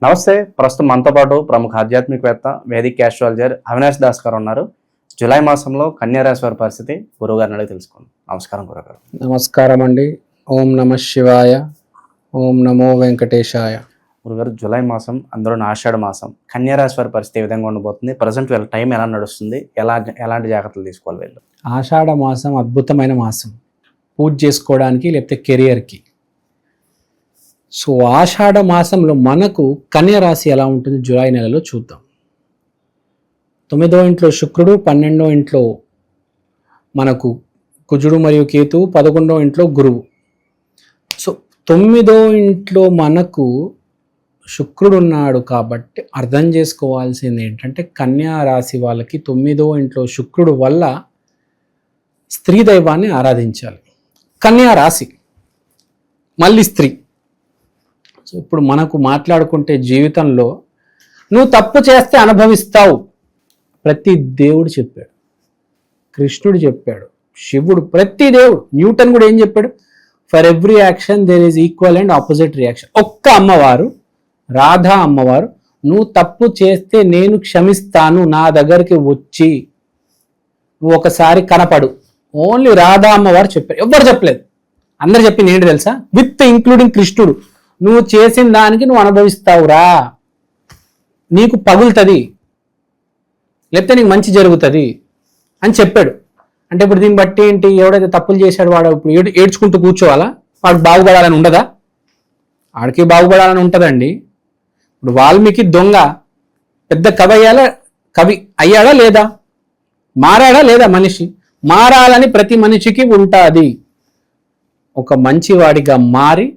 నమస్తే. ప్రస్తుతం మనతో పాటు ప్రముఖ ఆధ్యాత్మికవేత్త వేదిక్ ఆస్ట్రాలజర్ అవినాష్ దాస్ గారు ఉన్నారు. జూలై మాసంలో కన్యా రాశి వారి పరిస్థితి గురువుగారిని అడిగి తెలుసుకుందాం. నమస్కారం గురుగారు. నమస్కారం అండి. ఓం నమ శివాయ, ఓం నమో వెంకటేశాయ. గురుగారు, జూలై మాసం, అందులో ఆషాఢ మాసం, కన్యా రాశి వారి పరిస్థితి ఏ విధంగా ఉండబోతుంది? ప్రజెంట్ వీళ్ళ టైం ఎలా నడుస్తుంది? ఎలాంటి జాగ్రత్తలు తీసుకోవాలి వీళ్ళు? ఆషాఢ మాసం అద్భుతమైన మాసం, పూజ చేసుకోవడానికి లేకపోతే కెరియర్కి. సో ఆషాఢ మాసంలో మనకు కన్యా రాశి ఎలా ఉంటుంది జూలై నెలలో చూద్దాం. 9వ ఇంట్లో శుక్రుడు, 12వ ఇంట్లో మనకు కుజుడు మరియు కేతువు, 11వ ఇంట్లో గురువు. సో 9వ ఇంట్లో మనకు శుక్రుడు ఉన్నాడు కాబట్టి అర్థం చేసుకోవాల్సింది ఏంటంటే కన్యా రాశి వాళ్ళకి 9వ ఇంట్లో శుక్రుడు వల్ల స్త్రీ దైవాన్ని ఆరాధించాలి. కన్యా రాశి మళ్ళీ స్త్రీ. సో ఇప్పుడు మనకు మాట్లాడుకుంటే జీవితంలో నువ్వు తప్పు చేస్తే అనుభవిస్తావు. ప్రతి దేవుడు చెప్పాడు, కృష్ణుడు చెప్పాడు, శివుడు, ప్రతి దేవుడు, న్యూటన్ కూడా ఏం చెప్పాడు? For every action there is equal and opposite reaction. ఒక్క అమ్మవారు, రాధా అమ్మవారు, నువ్వు తప్పు చేస్తే నేను క్షమిస్తాను, నా దగ్గరికి వచ్చి నువ్వు ఒకసారి కనపడు. ఓన్లీ రాధా అమ్మవారు చెప్పారు, ఎవ్వరు చెప్పలేదు. అందరు చెప్పింది ఏంటి తెలుసా? విత్ ఇంక్లూడింగ్ కృష్ణుడు, నువ్వు చేసిన దానికి నువ్వు అనుభవిస్తావురా, నీకు పగులుతుంది, లేకపోతే నీకు మంచి జరుగుతుంది అని చెప్పాడు. అంటే ఇప్పుడు దీన్ని బట్టి ఏంటి? ఎవడైతే తప్పులు చేశాడు వాడు ఇప్పుడు ఏడ్చుకుంటూ కూర్చోవాలా? వాడు బాగుపడాలని ఉండదా? వాడికి బాగుపడాలని ఉంటుందండి. ఇప్పుడు వాల్మీకి దొంగ పెద్ద కవి అయ్యాడా లేదా? మారాడా లేదా? మనిషి మారాలని ప్రతి మనిషికి ఉంటుంది. ఒక మంచివాడిగా మారి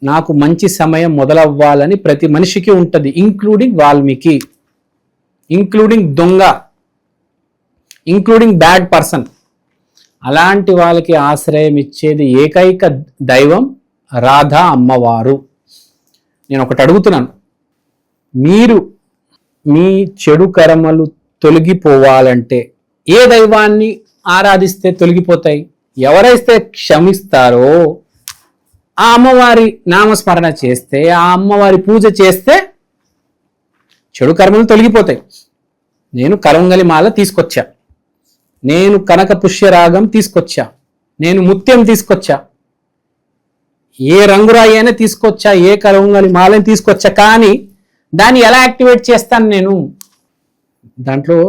నాకు మంచి సమయం మొదలవ్వాలని ప్రతి మనిషికి ఉంటుంది, ఇంక్లూడింగ్ వాల్మీకి, ఇంక్లూడింగ్ దొంగ, ఇంక్లూడింగ్ బ్యాడ్ పర్సన్. అలాంటి వాళ్ళకి ఆశ్రయం ఇచ్చేది ఏకైక దైవం రాధా అమ్మవారు. నేను ఒకటి అడుగుతున్నాను, మీరు మీ చెడు కర్మలు తొలగిపోవాలంటే ఏ దైవాన్ని ఆరాధిస్తే తొలగిపోతాయి? ఎవరైతే క్షమిస్తారో ఆ అమ్మవారి నామస్మరణ చేస్తే, ఆ అమ్మవారి పూజ చేస్తే చెడు కర్మలు తొలగిపోతాయి. నేను కరంగలి మాల తీసుకొచ్చా, నేను కనక పుష్యరాగం తీసుకొచ్చా, నేను ముత్యం తీసుకొచ్చా, ఏ రంగురాయి అయినా తీసుకొచ్చా, ఏ కరంగలి మాలని తీసుకొచ్చా, కానీ దాన్ని ఎలా యాక్టివేట్ చేస్తాను? నేను దాంట్లో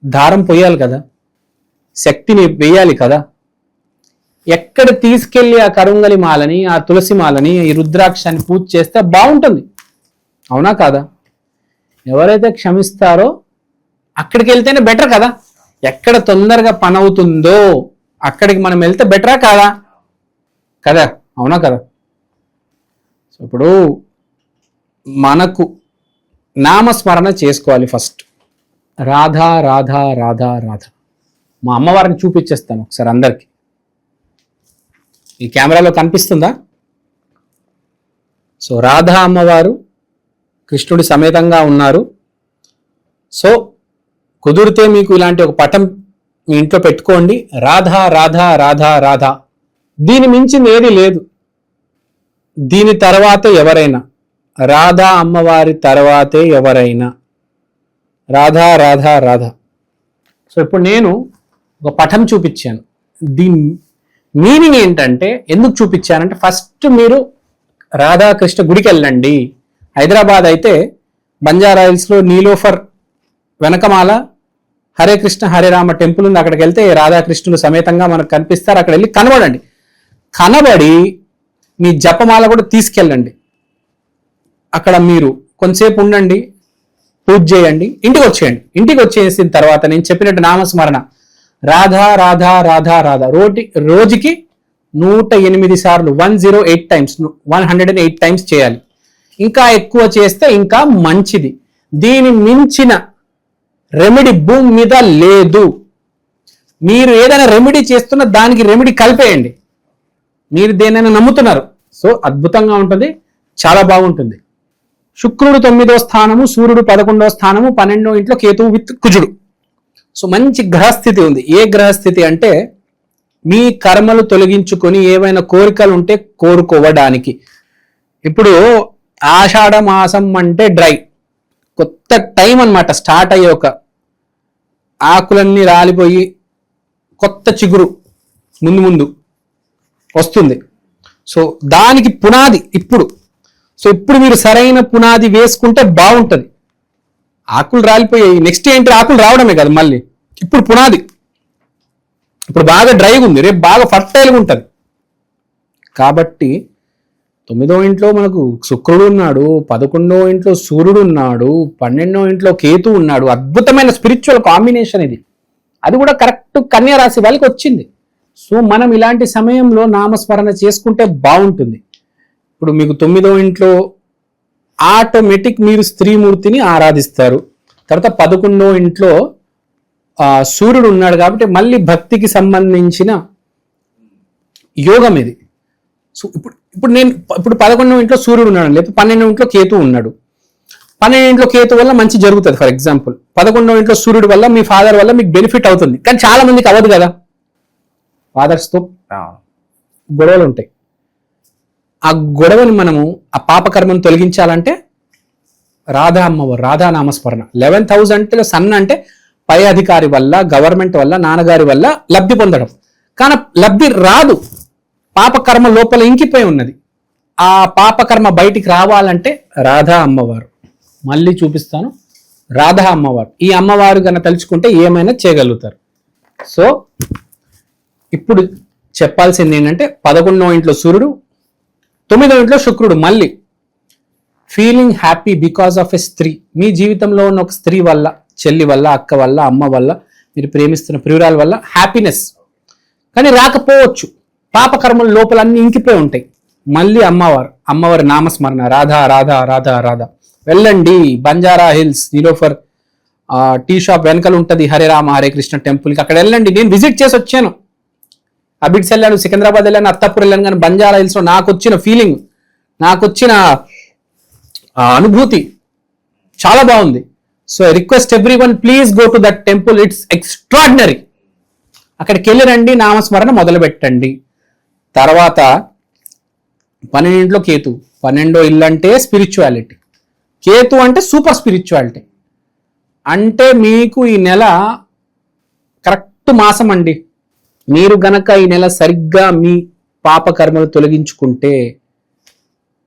దారం పోయాలి కదా, శక్తిని వేయాలి కదా. ఎక్కడ తీసుకెళ్ళి ఆ కరుంగలి మాలని, ఆ తులసి మాలని, ఈ రుద్రాక్షాన్ని పూజ చేస్తే బాగుంటుంది, అవునా కాదా? ఎవరైతే క్షమిస్తారో అక్కడికి వెళ్తేనే బెటర్ కదా. ఎక్కడ తొందరగా పని అవుతుందో అక్కడికి మనం వెళ్తే బెటరా కాదా? కదా, అవునా కదా? సో ఇప్పుడు మనకు నామస్మరణ చేసుకోవాలి. ఫస్ట్ రాధా రాధా రాధా రాధా. మా అమ్మవారిని చూపించేస్తాను ఒకసారి అందరికి. ఈ కెమెరాలో కనిపిస్తుందా? సో రాధా అమ్మవారు కృష్ణుడి సమేతంగా ఉన్నారు. సో కుదిరితే మీకు ఇలాంటి ఒక పటం మీ ఇంట్లో పెట్టుకోండి. రాధా రాధా రాధా రాధా, దీని మించింది ఏది లేదు. దీని తర్వాత ఎవరైనా, రాధా అమ్మవారి తర్వాతే ఎవరైనా, రాధా రాధా రాధా. సో ఇప్పుడు నేను ఒక పటం చూపించాను. దీని మీనింగ్ ఏంటంటే, ఎందుకు చూపించానంటే, ఫస్ట్ మీరు రాధాకృష్ణ గుడికి వెళ్ళండి. హైదరాబాద్ అయితే బంజారాహిల్స్లో నీలోఫర్ వెనకమాల హరే కృష్ణ హరే రామ టెంపుల్ ఉంది. అక్కడికి వెళ్తే రాధాకృష్ణులు సమేతంగా మనకు కనిపిస్తారు. అక్కడ వెళ్ళి కనబడండి. కనబడి మీ జపమాల కూడా తీసుకెళ్ళండి. అక్కడ మీరు కొంతసేపు ఉండండి, పూజ చేయండి, ఇంటికి వచ్చేయండి. ఇంటికి వచ్చేసిన తర్వాత నేను చెప్పినట్టు నామస్మరణ రాధా రాధా రాధా రాధా రోజుకి 108 సార్లు, 108 టైమ్స్, 108 టైమ్స్ చేయాలి. ఇంకా ఎక్కువ చేస్తే ఇంకా మంచిది. దీని మించిన రెమెడీ భూమి మీద లేదు. మీరు ఏదైనా రెమెడీ చేస్తున్న దానికి రెమెడీ కలిపేయండి. మీరు దేనైనా నమ్ముతున్నారు. సో అద్భుతంగా ఉంటుంది, చాలా బాగుంటుంది. శుక్రుడు 9వ స్థానము, సూర్యుడు 11వ స్థానము, 12వ ఇంట్లో కేతువు విత్ కుజుడు. సో మంచి గ్రహస్థితి ఉంది. ఏ గ్రహస్థితి అంటే మీ కర్మలు తొలగించుకొని ఏవైనా కోరికలు ఉంటే కోరుకోవడానికి. ఇప్పుడు ఆషాఢ మాసం అంటే డ్రై, కొత్త టైం అన్నమాట. స్టార్ట్ అయ్యే ఒక ఆకులన్నీ రాలిపోయి కొత్త చిగురు ముందు ముందు వస్తుంది. సో దానికి పునాది ఇప్పుడు. సో ఇప్పుడు మీరు సరైన పునాది వేసుకుంటే బాగుంటుంది. ఆకులు రాలిపోయాయి, నెక్స్ట్ ఏంటి, ఆకులు రావడమే కదా మళ్ళీ. ఇప్పుడు పునాది, ఇప్పుడు బాగా డ్రైగా ఉంది, రేపు బాగా ఫర్టైల్గా ఉంటుంది. కాబట్టి 9వ ఇంట్లో మనకు శుక్రుడు ఉన్నాడు, 11వ ఇంట్లో సూర్యుడు ఉన్నాడు, 12వ ఇంట్లో కేతు ఉన్నాడు. అద్భుతమైన స్పిరిచువల్ కాంబినేషన్ ఇది. అది కూడా కరెక్ట్ కన్యా రాశి వాళ్ళకి వచ్చింది. సో మనం ఇలాంటి సమయంలో నామస్మరణ చేసుకుంటే బాగుంటుంది. ఇప్పుడు మీకు 9వ ఇంట్లో ఆటోమేటిక్ మీరు స్త్రీమూర్తిని ఆరాధిస్తారు. తర్వాత 11వ ఇంట్లో సూర్యుడు ఉన్నాడు కాబట్టి మళ్ళీ భక్తికి సంబంధించిన యోగం ఇది. సో ఇప్పుడు 11వ ఇంట్లో సూర్యుడు ఉన్నాడు, లేకపోతే 12వ ఇంట్లో కేతు ఉన్నాడు. 12వ ఇంట్లో కేతు వల్ల మంచి జరుగుతుంది. ఫర్ ఎగ్జాంపుల్ 11వ ఇంట్లో సూర్యుడు వల్ల మీ ఫాదర్ వల్ల మీకు బెనిఫిట్ అవుతుంది. కానీ చాలా మందికి అవ్వదు కదా, ఫాదర్స్తో గొడవలు ఉంటాయి. ఆ గొడవని మనము ఆ పాపకర్మను తొలగించాలంటే రాధా అమ్మవారు, రాధా నామస్మరణ. 11th హౌస్ అంటే సన్ అంటే పై అధికారి వల్ల, గవర్నమెంట్ వల్ల, నాన్నగారి వల్ల లబ్ధి పొందడం. కానీ లబ్ధి రాదు, పాపకర్మ లోపల ఇంకిపోయి ఉన్నది. ఆ పాపకర్మ బయటికి రావాలంటే రాధా అమ్మవారు. మళ్ళీ చూపిస్తాను, రాధా అమ్మవారు. ఈ అమ్మవారు కన్నా తలుచుకుంటే ఏమైనా చేయగలుగుతారు. సో ఇప్పుడు చెప్పాల్సింది ఏంటంటే 11వ ఇంట్లో సూర్యుడు, 9వ ఇంట్లో శుక్రుడు. మళ్ళీ feeling happy because of a స్త్రీ. మీ జీవితంలో ఉన్న ఒక స్త్రీ వల్ల, చెల్లి వల్ల, అక్క వల్ల, అమ్మ వల్ల, మీరు ప్రేమిస్తున్న ప్రియురాల వల్ల హ్యాపీనెస్. కానీ రాకపోవచ్చు, పాపకర్మల లోపల అన్ని ఇంకిపోయి ఉంటాయి. మళ్ళీ అమ్మవారి నామస్మరణ, రాధా రాధా రాధా రాధా. వెళ్ళండి బంజారా హిల్స్, నీలోఫర్ టీ షాప్ వెనకాల ఉంటుంది హరే రామ హరే కృష్ణ టెంపుల్కి, అక్కడ వెళ్ళండి. నేను విజిట్ చేసి వచ్చాను, అబిడ్స్ వెళ్ళాను, సికింద్రాబాద్ వెళ్ళాను, అత్తాపూర్ వెళ్ళాను. కానీ బంజారా హిల్స్లో నాకు వచ్చిన ఫీలింగ్, నాకు వచ్చిన అనుభూతి చాలా బాగుంది. So I request every one, please go to that temple, it's extraordinary. అక్కడికి వెళ్ళి రండి, నామస్మరణ మొదలు పెట్టండి. తర్వాత 12వ ఇంట్లో కేతు. 12వ ఇల్లు అంటే స్పిరిచువాలిటీ, కేతు అంటే సూపర్ స్పిరిచువాలిటీ. అంటే మీకు ఈ నెల కరెక్ట్ మాసం అండి. మీరు గనక ఈ నెల సరిగ్గా మీ పాపకర్మలు తొలగించుకుంటే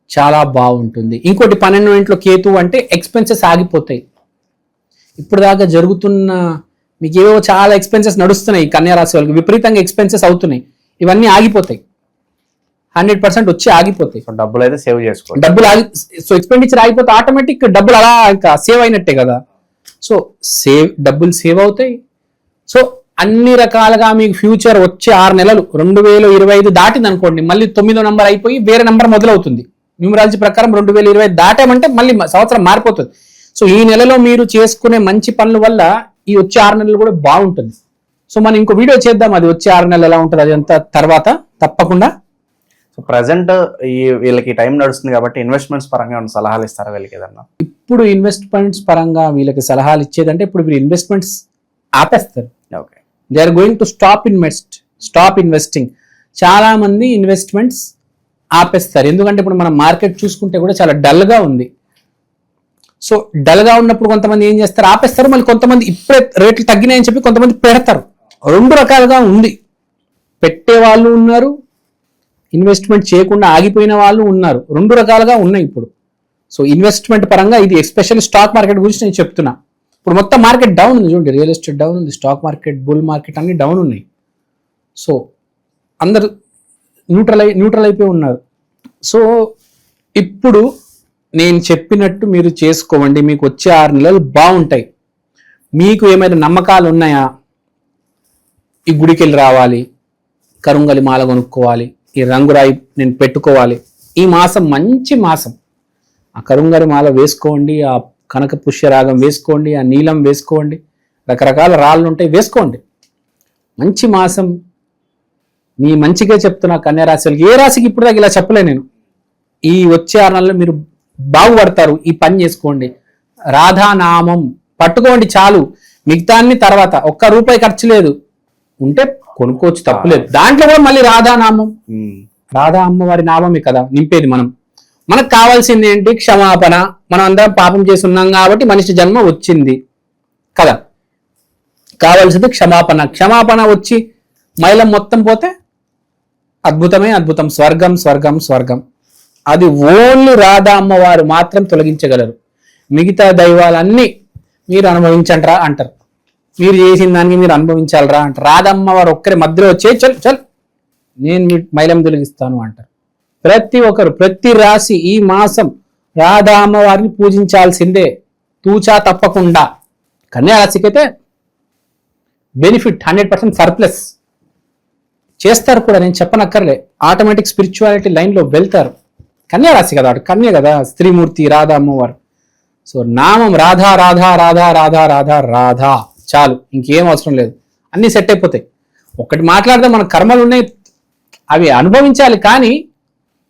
చాలా బాగుంటుంది. ఇంకోటి 12వ ఇంట్లో కేతు అంటే ఎక్స్పెన్సెస్ ఆగిపోతాయి. ఇప్పుడు దాకా జరుగుతున్న మీకు ఏవో చాలా ఎక్స్పెన్సెస్ నడుస్తున్నాయి, కన్యా రాశి వాళ్ళకి విపరీతంగా ఎక్స్పెన్సెస్ అవుతున్నాయి. ఇవన్నీ ఆగిపోతాయి, 100% వచ్చి ఆగిపోతాయి. డబ్బులు అయితే సేవ్ చేసుకోవాలి. సో ఎక్స్పెండిచర్ ఆగిపోతే ఆటోమేటిక్ డబ్బులు అలా ఇంకా సేవ్ అయినట్టే కదా. సో డబ్బులు సేవ్ అవుతాయి. సో అన్ని రకాలుగా మీకు ఫ్యూచర్ వచ్చే 6 నెలలు 2025 దాటింది అనుకోండి, మళ్ళీ 9వ నంబర్ అయిపోయి వేరే నంబర్ మొదలవుతుంది. న్యూమరాలజీ ప్రకారం 2020 దాటామంటే మళ్ళీ సంవత్సరం మారిపోతుంది. సో ఈ నెలలో మీరు చేసుకునే మంచి పనుల వల్ల ఈ వచ్చే 6 నెలలు కూడా బాగుంటుంది. సో మనం ఇంకో వీడియో చేద్దాం, అది వచ్చే 6 నెలలు ఎలా ఉంటుంది అది అంతా తర్వాత తప్పకుండా. సో ప్రజెంట్ వీళ్ళకి టైం నడుస్తుంది కాబట్టి ఇన్వెస్ట్మెంట్స్ పరంగా ఏమైనా సలహాలు ఇస్తారా వీళ్ళకి ఏదన్నా? ఇప్పుడు ఇన్వెస్ట్మెంట్స్ పరంగా వీళ్ళకి సలహాలు ఇచ్చేదంటే, ఇప్పుడు వీళ్ళు ఇన్వెస్ట్మెంట్స్ ఆపేస్తారు. Okay, they are going to stop investing. చాలా మంది ఇన్వెస్ట్మెంట్స్ ఆపేస్తారు. ఎందుకంటే ఇప్పుడు మనం మార్కెట్ చూసుకుంటే కూడా చాలా డల్గా ఉంది. సో డల్గా ఉన్నప్పుడు కొంతమంది ఏం చేస్తారు, ఆపేస్తారు. మళ్ళీ కొంతమంది ఇప్పుడే రేట్లు తగ్గినాయని చెప్పి కొంతమంది పెడతారు. 2 రకాలుగా ఉంది. పెట్టే వాళ్ళు ఉన్నారు, ఇన్వెస్ట్మెంట్ చేయకుండా ఆగిపోయిన వాళ్ళు ఉన్నారు. 2 రకాలుగా ఉన్నాయి ఇప్పుడు. సో ఇన్వెస్ట్మెంట్ పరంగా ఇది ఎస్పెషల్లీ స్టాక్ మార్కెట్ గురించి నేను చెప్తున్నా. ఇప్పుడు మొత్తం మార్కెట్ డౌన్ ఉంది చూడండి, రియల్ ఎస్టేట్ డౌన్ ఉంది, స్టాక్ మార్కెట్, బుల్ మార్కెట్ అన్ని డౌన్ ఉన్నాయి. సో అందరు న్యూట్రల్ అయిపోయి ఉన్నారు. సో ఇప్పుడు నేను చెప్పినట్టు మీరు చేసుకోండి, మీకు వచ్చే 6 నెలలు బాగుంటాయి. మీకు ఏమైనా నమ్మకాలు ఉన్నాయా, ఈ గుడికి వెళ్ళి రావాలి, కరుంగలి మాల కొనుక్కోవాలి, ఈ రంగురాయి నేను పెట్టుకోవాలి, ఈ మాసం మంచి మాసం, ఆ కరుంగలి మాల వేసుకోండి, ఆ కనక పుష్యరాగం వేసుకోండి, ఆ నీలం వేసుకోండి, రకరకాల రాళ్ళు ఉంటాయి వేసుకోండి. మంచి మాసం, మీ మంచిగా చెప్తున్నా కన్యా రాశి వాళ్ళకి. ఏ రాశికి ఇప్పుడు దాకా ఇలా చెప్పలే నేను. ఈ వచ్చే 6 నెలల్లో మీరు బాగుపడతారు. ఈ పని చేసుకోండి, రాధానామం పట్టుకోండి చాలు. మిగతాన్ని తర్వాత, ₹1 ఖర్చు లేదు, ఉంటే కొనుక్కోవచ్చు, తప్పులేదు. దాంట్లో కూడా మళ్ళీ రాధానామం, రాధా అమ్మవారి నామమే కదా నింపేది మనం. మనకు కావాల్సింది ఏంటి? క్షమాపణ. మనం అందరం పాపం చేసి ఉన్నాం కాబట్టి మనిషి జన్మ వచ్చింది కదా. కావాల్సింది క్షమాపణ. క్షమాపణ వచ్చి మైలం మొత్తం పోతే అద్భుతమే అద్భుతం. స్వర్గం స్వర్గం స్వర్గం. అది ఓన్లీ రాధా అమ్మవారు మాత్రం తొలగించగలరు. మిగతా దైవాలన్నీ మీరు అనుభవించండిరా అంటారు. మీరు చేసిన దానికి మీరు అనుభవించాలరా అంటారు. రాధా అమ్మవారు ఒక్కరి మధ్యలో వచ్చే చల్ చల్ నేను మీ మైలం తొలగిస్తాను అంటారు. ప్రతి ఒక్కరు, ప్రతి రాశి ఈ మాసం రాధా అమ్మవారిని పూజించాల్సిందే, తూచా తప్పకుండా. కన్యా రాశికైతే బెనిఫిట్ 100% సర్ప్లస్ చేస్తారు కూడా, నేను చెప్పనక్కర్లే. ఆటోమేటిక్ స్పిరిచువాలిటీ లైన్లో వెళ్తారు. కన్యా రాశి కదా, కన్య కదా, స్త్రీమూర్తి రాధా అమ్మవారు. సో నామం రాధా రాధా రాధా రాధా రాధా రాధా చాలు, ఇంకేం అవసరం లేదు, అన్నీ సెట్ అయిపోతాయి. ఒకటి మాట్లాడితే మన కర్మలు ఉన్నాయి, అవి అనుభవించాలి. కానీ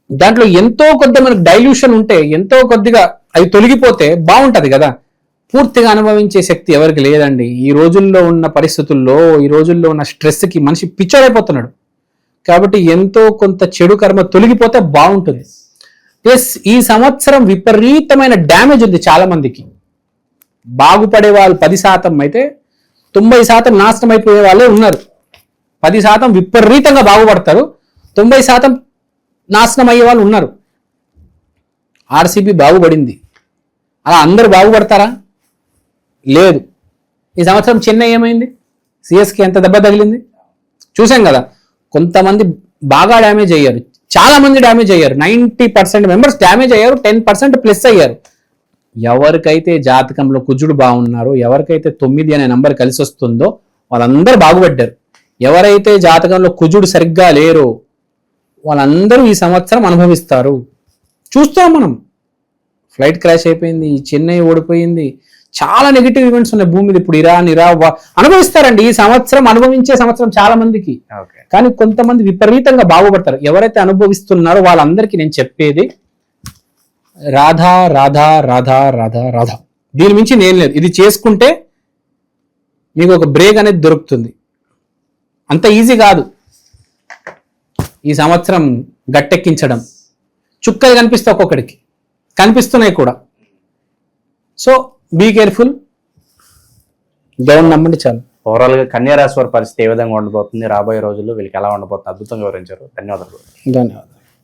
దాంట్లో ఎంతో కొద్ది మనకు డైల్యూషన్ ఉంటే, ఎంతో కొద్దిగా అవి తొలగిపోతే బాగుంటది కదా. పూర్తిగా అనుభవించే శక్తి ఎవరికి లేదండి. ఈ రోజుల్లో ఉన్న పరిస్థితుల్లో, ఈ రోజుల్లో ఉన్న స్ట్రెస్కి మనిషి పిచ్చోడైపోతున్నాడు. కాబట్టి ఎంతో కొంత చెడు కర్మ తొలగిపోతే బాగుంటుంది. ప్లస్ ఈ సంవత్సరం విపరీతమైన డ్యామేజ్ ఉంది చాలా మందికి. బాగుపడే వాళ్ళు 10% అయితే 90% నాశనం అయిపోయే వాళ్ళే ఉన్నారు. 10% విపరీతంగా బాగుపడతారు, 90% నాశనం అయ్యే వాళ్ళు ఉన్నారు. ఆర్సీబీ బాగుపడింది, అలా అందరూ బాగుపడతారా? లేదు. ఈ సంవత్సరం చెన్నై ఏమైంది? సిఎస్కే ఎంత దెబ్బ తగిలింది చూసాం కదా. కొంతమంది బాగా డ్యామేజ్ అయ్యారు, చాలా మంది డ్యామేజ్ అయ్యారు. 90% మెంబర్స్ డ్యామేజ్ అయ్యారు, 10% ప్లస్ అయ్యారు. ఎవరికైతే జాతకంలో కుజుడు బాగున్నారో, ఎవరికైతే 9 అనే నంబర్ కలిసి వస్తుందో వాళ్ళందరూ బాగుపడ్డారు. ఎవరైతే జాతకంలో కుజుడు సరిగ్గా లేరో వాళ్ళందరూ ఈ సంవత్సరం అనుభవిస్తారు. చూస్తాం మనం. ఫ్లైట్ క్రాష్ అయిపోయింది, చెన్నై ఓడిపోయింది, చాలా నెగిటివ్ ఈవెంట్స్ ఉన్నాయి భూమి మీద. ఇప్పుడు ఇరాన్ అనుభవిస్తారండి ఈ సంవత్సరం. అనుభవించే సంవత్సరం చాలా మందికి. కానీ కొంతమంది విపరీతంగా బాగుపడతారు. ఎవరైతే అనుభవిస్తున్నారో వాళ్ళందరికీ నేను చెప్పేది రాధా రాధా రాధా రాధా రాధా. దీని మించి నేను లేదు. ఇది చేసుకుంటే మీకు ఒక బ్రేక్ అనేది దొరుకుతుంది. అంత ఈజీ కాదు ఈ సంవత్సరం గట్టెక్కించడం. చుక్కలు కనిపిస్తాయి, ఒక్కొక్కడికి కనిపిస్తున్నాయి కూడా. సో బీ కేర్ఫుల్, దేవుని నమ్మండి చాలు. ఓవరాల్ గా కన్యా రాశి వారి పరిస్థితి ఏ విధంగా ఉండబోతుంది, రాబోయే రోజుల్లో వీళ్ళకి ఎలా ఉండబోతుంది అద్భుతంగా వివరించారు. ధన్యవాదాలు. ధన్యవాదాలు.